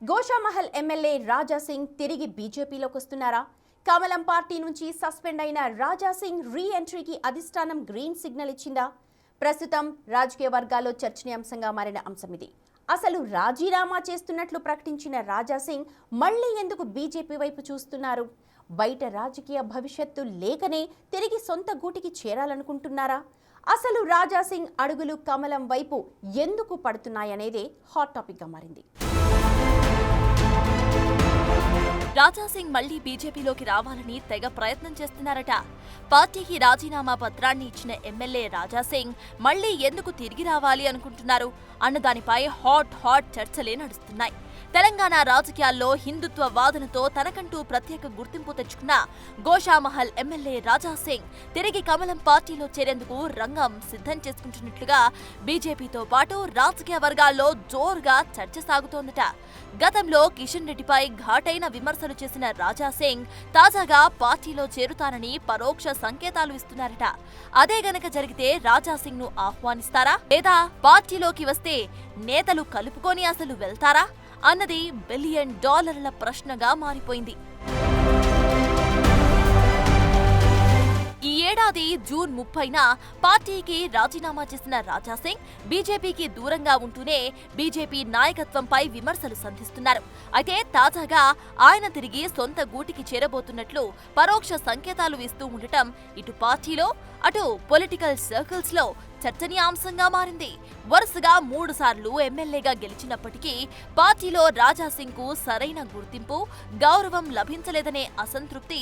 Goshamahal MLA Raja Singh తిరిగి బీజేపీలోకి వస్తున్నారా? కమలం పార్టీ నుంచి సస్పెండ్ అయిన రాజా సింగ్ రీ ఎంట్రీకి అధిష్టానం గ్రీన్ సిగ్నల్ ఇచ్చిందా? ప్రస్తుతం రాజకీయ వర్గాల్లో చర్చనీయాంశంగా మారిన అంశం ఇది. అసలు రాజీనామా చేస్తున్నట్లు ప్రకటించిన రాజా సింగ్ మళ్లీ ఎందుకు బీజేపీ వైపు చూస్తున్నారు? బయట రాజకీయ భవిష్యత్తు లేకనే తిరిగి సొంత గూటికి చేరాలనుకుంటున్నారా? అసలు రాజా సింగ్ అడుగులు కమలం వైపు ఎందుకు పడుతున్నాయనేదే హాట్ టాపిక్ గా మారింది. రాజా సింగ్ మళ్లీ బీజేపీలోకి రావాలని తెగ ప్రయత్నం చేస్తున్నారట. పార్టీకి రాజీనామా పత్రాన్ని ఇచ్చిన ఎమ్మెల్యే రాజా సింగ్ మళ్లీ ఎందుకు తిరిగి రావాలి అనుకుంటున్నారు అన్న దానిపై హాట్ చర్చలే నడుస్తున్నాయి. తెలంగాణ రాజకీయాల్లో హిందుత్వ వాదనతో తనకంటూ ప్రత్యేక గుర్తింపు తెచ్చుకున్న గోషామహల్ ఎమ్మెల్యే రాజా సింగ్ తిరిగి కమలం పార్టీలో చేరేందుకు రంగం సిద్ధం చేసుకుంటున్నట్లుగా బీజేపీతో పాటు రాజకీయ వర్గాల్లో జోరుగా చర్చ సాగుతోందట. గతంలో కిషన్ రెడ్డిపై ఘాటైన విమర్శలు చేసిన రాజా సింగ్ తాజాగా పార్టీలో చేరుతానని పరోక్ష సంకేతాలు ఇస్తున్నారట. అదే గనక జరిగితే రాజా సింగ్ ను ఆహ్వానిస్తారా లేదా పార్టీలోకి వస్తే నేతలు కలుపుకొని అసలు వెళ్తారా అన్నది $1 బిలియన్ ప్రశ్నగా మారిపోయింది. ఈ ఏడాది జూన్ 30న పార్టీకి రాజీనామా చేసిన రాజా సింగ్ బీజేపీకి దూరంగా ఉంటూనే బీజేపీ నాయకత్వంపై విమర్శలు సంధిస్తున్నారు. అయితే తాజాగా ఆయన తిరిగి సొంత గూటికి చేరబోతున్నట్లు పరోక్ష సంకేతాలు ఇస్తూ ఉండటం ఇటు పార్టీలో అటు పొలిటికల్ సర్కిల్స్ లో చర్చనీయాంశంగా మారింది. వరుసగా 3 సార్లు ఎమ్మెల్యేగా గెలిచినప్పటికీ పార్టీలో రాజా సింగ్ కు సరైన గుర్తింపు, గౌరవం లభించలేదనే అసంతృప్తి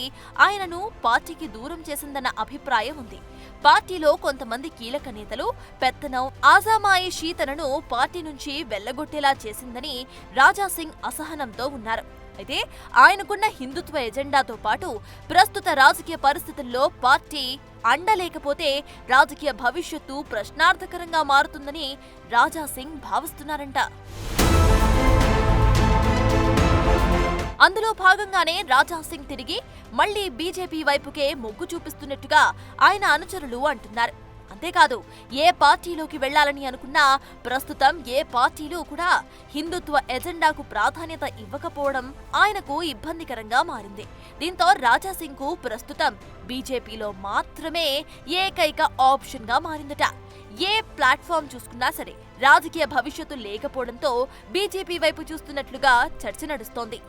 ఆయనను పార్టీకి దూరం చేసిందన్న అభిప్రాయం ఉంది. పార్టీలో కొంతమంది కీలక నేతలు పెత్తనం, ఆజామాయిషీ తనను పార్టీ నుంచి వెళ్లగొట్టేలా చేసిందని రాజా సింగ్ అసహనంతో ఉన్నారు. అయితే ఆయనకున్న హిందుత్వ ఎజెండాతో పాటు ప్రస్తుత రాజకీయ పరిస్థితుల్లో పార్టీ అండలేకపోతే రాజకీయ భవిష్యత్తు ప్రశ్నార్థకరంగా మారుతుందని రాజా సింగ్ భావిస్తున్నారంట. అందులో భాగంగానే రాజా సింగ్ తిరిగి మళ్లీ బీజేపీ వైపుకే మొగ్గు చూపిస్తున్నట్టుగా ఆయన అనుచరులు అంటున్నారు. అంతేకాదు, ఏ పార్టీలోకి వెళ్లాలని అనుకున్నా ప్రస్తుతం ఏ పార్టీలు కూడా హిందుత్వ ఎజెండాకు ప్రాధాన్యత ఇవ్వకపోవడం ఆయనకు ఇబ్బందికరంగా మారింది. దీంతో రాజా సింగ్ కు ప్రస్తుతం బీజేపీలో మాత్రమే ఏకైక ఆప్షన్ గా మారిందట. ఏ ప్లాట్ఫామ్ చూసుకున్నా సరే రాజకీయ భవిష్యత్తు లేకపోవడంతో బీజేపీ వైపు చూస్తున్నట్లుగా చర్చ నడుస్తోంది.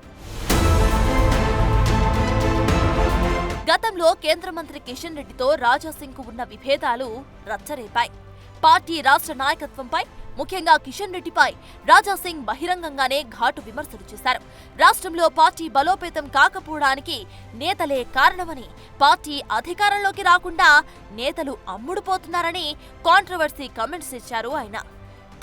గతంలో కేంద్ర మంత్రి కిషన్ రెడ్డితో రాజా సింగ్ కు ఉన్న విభేదాలు రచ్చరేపాయి. పార్టీ రాష్ట్ర నాయకత్వంపై, ముఖ్యంగా కిషన్ రెడ్డిపై రాజా సింగ్ బహిరంగంగానే ఘాటు విమర్శలు చేశారు. రాష్ట్రంలో పార్టీ బలోపేతం కాకపోవడానికి నేతలే కారణమని, పార్టీ అధికారంలోకి రాకుండా నేతలు అమ్ముడుపోతున్నారని కాంట్రవర్సీ కామెంట్స్ ఇచ్చారు ఆయన.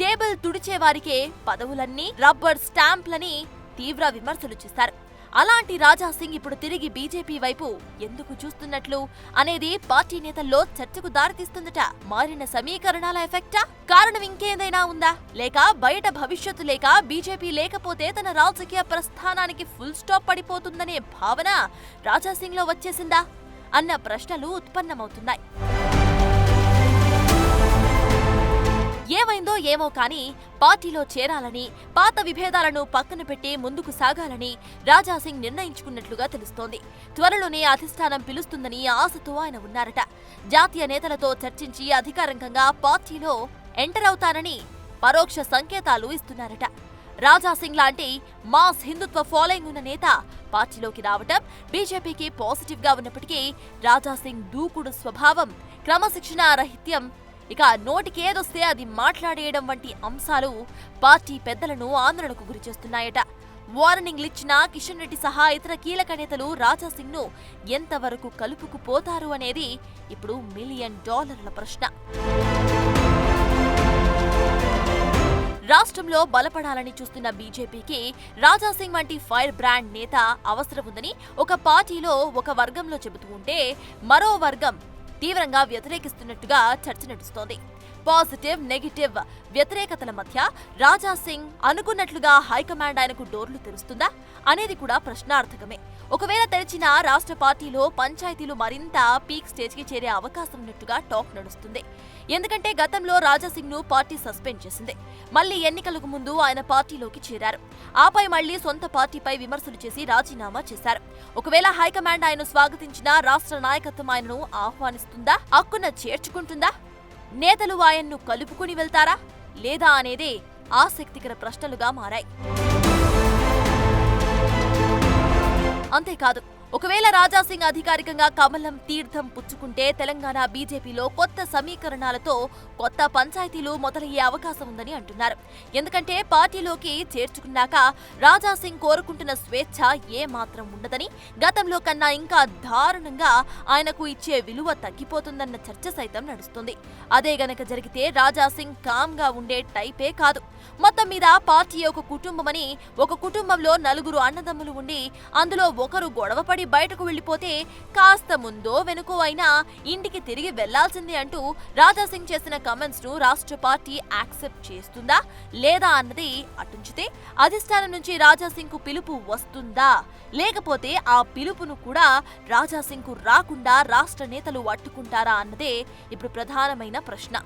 టేబుల్ తుడిచేవారికే పదవులన్నీ రబ్బర్ స్టాంప్లని తీవ్ర విమర్శలు చేశారు. అలాంటి రాజా సింగ్ ఇప్పుడు తిరిగి బీజేపీ వైపు ఎందుకు చూస్తున్నట్లు అనేది పార్టీ నేతల్లో చర్చకు దారితీస్తుందట. మారిన సమీకరణాల ఎఫెక్టా? కారణం ఇంకేదైనా ఉందా? లేక బయట భవిష్యత్తు లేక బీజేపీ లేకపోతే తన రాజకీయ ప్రస్థానానికి ఫుల్ స్టాప్ పడిపోతుందనే భావన రాజా సింగ్ లో వచ్చేసిందా అన్న ప్రశ్నలు ఉత్పన్నమవుతున్నాయి. ఏమైందో ఏమో కానీ పార్టీలో చేరాలని, పాత విభేదాలను పక్కన పెట్టి ముందుకు సాగాలని రాజా సింగ్ నిర్ణయించుకున్నట్లుగా తెలుస్తోంది. త్వరలోనే అధిష్టానం పిలుస్తుందని ఆశతో ఆయన ఉన్నారట. జాతీయ నేతలతో చర్చించి అధికారికంగా పార్టీలో ఎంటర్ అవుతానని పరోక్ష సంకేతాలు ఇస్తున్నారట. రాజా సింగ్ లాంటి మాస్ హిందుత్వ ఫాలోయింగ్ ఉన్న నేత పార్టీలోకి రావటం బీజేపీకి పాజిటివ్ గా ఉన్నప్పటికీ రాజా సింగ్ దూకుడు స్వభావం, క్రమశిక్షణా రాహిత్యం, ఇక నోటికేదొస్తే అది మాట్లాడేయడం వంటి అంశాలు పార్టీ పెద్దలను ఆందోళనకు గురిచేస్తున్నాయట. వార్నింగ్లిచ్చిన కిషన్ రెడ్డి సహా ఇతర కీలక నేతలు రాజా సింగ్ ను ఎంతవరకు కలుపుకుపోతారు అనేది ఇప్పుడు $1 మిలియన్ ప్రశ్న. రాష్ట్రంలో బలపడాలని చూస్తున్న బీజేపీకి రాజా సింగ్ వంటి ఫైర్ బ్రాండ్ నేత అవసరం ఉందని ఒక పార్టీలో ఒక వర్గంలో చెబుతూ ఉంటే మరో వర్గం తీవ్రంగా వ్యతిరేకిస్తున్నట్టుగా చర్చ నడుస్తోంది. పాజిటివ్, నెగిటివ్ వ్యతిరేకతల మధ్య రాజా సింగ్ అనుకున్నట్లుగా హైకమాండ్ ఆయనకు డోర్లు తెరుస్తుందా అనేది కూడా ప్రశ్నార్థకమే. ఒకవేళ తెరిచిన రాష్ట్ర పార్టీలో పంచాయతీలు మరింత పీక్ స్టేజ్ కి చేరే అవకాశం ఉన్నట్టుగా టాక్ నడుస్తుంది. ఎందుకంటే గతంలో రాజా సింగ్ ను పార్టీ సస్పెండ్ చేసింది. మళ్లీ ఎన్నికలకు ముందు ఆయన పార్టీలోకి చేరారు. ఆపై మళ్లీ సొంత పార్టీపై విమర్శలు చేసి రాజీనామా చేశారు. ఒకవేళ హైకమాండ్ ఆయన్ను స్వాగతించినా రాష్ట్ర నాయకత్వం ఆయనను ఆహ్వానిస్తుందా, హక్కున చేర్చుకుంటుందా? నేతలు ఆయన్ను కలుపుకుని వెళ్తారా లేదా అనేదే ఆసక్తికర ప్రశ్నలుగా మారాయి. అంతేకాదు, ఒకవేళ రాజా సింగ్ అధికారికంగా కమలం తీర్థం పుచ్చుకుంటే తెలంగాణ బీజేపీలో కొత్త సమీకరణాలతో కొత్త పంచాయతీలు మొదలయ్యే అవకాశం ఉందని అంటున్నారు. ఎందుకంటే పార్టీలోకి చేర్చుకున్నాక రాజా సింగ్ కోరుకుంటున్న స్వేచ్ఛ ఏ మాత్రం ఉండదని, గతంలో కన్నా ఇంకా దారుణంగా ఆయనకు ఇచ్చే విలువ తగ్గిపోతుందన్న చర్చ సైతం నడుస్తుంది. అదే గనక జరిగితే రాజా సింగ్ కామ్ గా ఉండే టైపే కాదు. మొత్తం మీద పార్టీ ఒక కుటుంబమని, ఒక కుటుంబంలో నలుగురు అన్నదమ్ములు ఉండి అందులో ఒకరు గొడవపడి బయటకు వెళ్లిపోతే కాస్త ముందో వెనుకో అయినా ఇంటికి తిరిగి వెళ్లాల్సిందే అంటూ రాజా సింగ్ చేసిన కమెంట్స్ ను రాష్ట్ర పార్టీ యాక్సెప్ట్ చేస్తుందా లేదా అన్నది అటుంచితే, అధిష్టానం నుంచి రాజా సింగ్ కు పిలుపు వస్తుందా లేకపోతే ఆ పిలుపును కూడా రాజా సింగ్ కు రాకుండా రాష్ట్ర నేతలు అడ్డుకుంటారా అన్నదే ఇప్పుడు ప్రధానమైన ప్రశ్న.